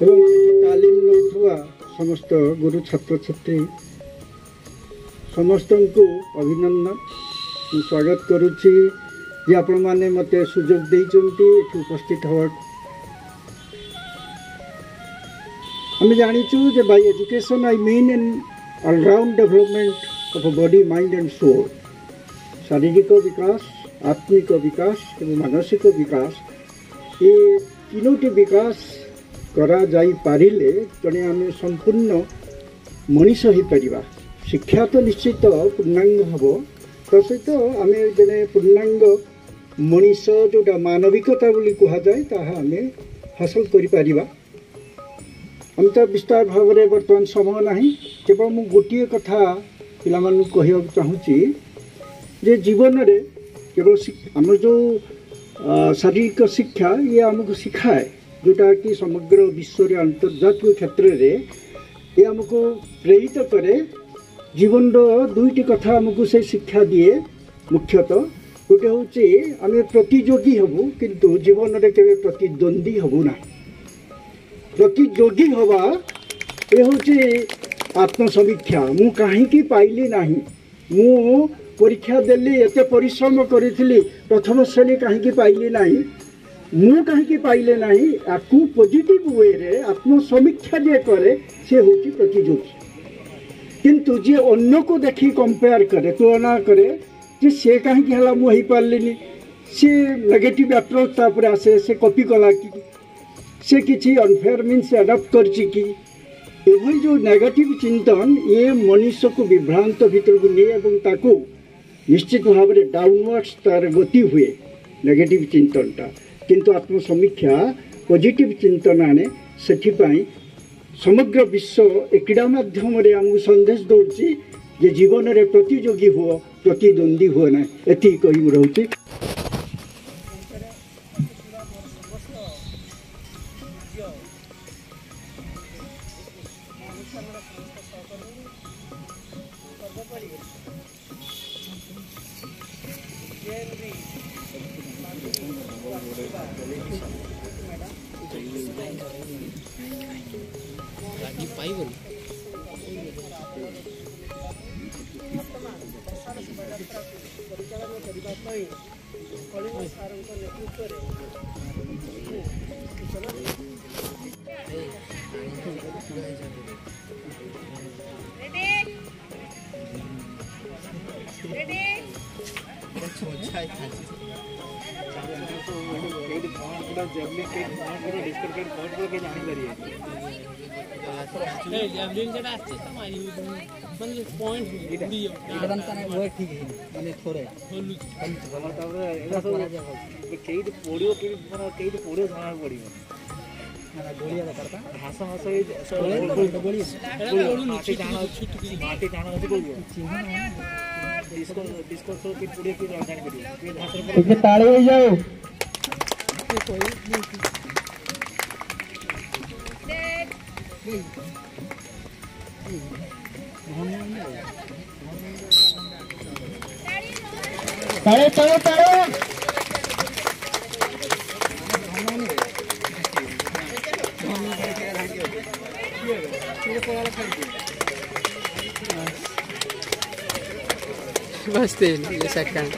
एवं तालीम नौथुआ समस्त गुरु छात्र छात्री समस्त को अभिनंदन स्वागत करुच्ची जे आपण माने मते सुजोग देइचंती उपस्थित हवा। हम जानिचु जे by education I mean in all round development of body mind and soul. शारीरिक विकास, आत्मिक विकास और मानसिक विकास ये तीनोटी विकास करा जाई पारिले जने आम संपूर्ण मनीष हो पारिबा। शिक्षा तो निश्चित पूर्णांग हम तो सहित आम जने पूर्णांग मनीष जोटा मानविकता बोली कह जाए ताहा आम हासिल करि पारिबा। हम तो विस्तार भाव में बर्तमान समय नहीं, केवल मु गोटे कथा पिला मानू कहवा चाहूँगी जे जीवन रे केवल आम जो शारीरिक शिक्षा ये आमको शिखाए जोटा कि समग्र विश्व रे अंतर्जातीय क्षेत्र रे ये आमको प्रेरित करे। जीवन दुईटी कथा आमको से शिक्षा दिए। मुख्यतः गोटे हूँ आम प्रतियोगी हबू किंतु जीवन रे केवे प्रतिद्वंदी हबू ना। प्रतियोगी हवा ये हूँ आत्मसमीक्षा। मु कहीं पाइली नहीं, मु परीक्षा देली एते परिश्रम करी प्रथम श्रेणी कहीं पाइली नहीं, मु कहीं पाइले नहीं। आपको पॉजिटिव वे रे आत्मसमीक्षा जे करे से होची प्रतियोगी। किंतु जे अन्य को देखी कंपेयर करे तुलना करे जे से कहीं हला मु ही पारलिनी, से नेगेटिव अप्रोच तापर आसे, से कॉपी कला कि से किसी अनफेयर मीन्स अडॉप्ट करची कि एभली जो नेगेटिव चिंतन ये मनुष्य को विभ्रांत भीतर को निये एवं ताको निश्चित भाव में डाउनवर्ड्स तार गति हुए नेगेटिव चिंतनटा। किंतु आत्मसमीक्षा पॉजिटिव चिंतन आने से समग्र विश्व एकड़ा माध्यम आमको संदेश दौर जे जीवन रे प्रतियोगी हुआ प्रतिद्वंदी हुआ ना। एति कही रोचे ताली हो जाओ। ताले ताले ताले बस ये सेकंड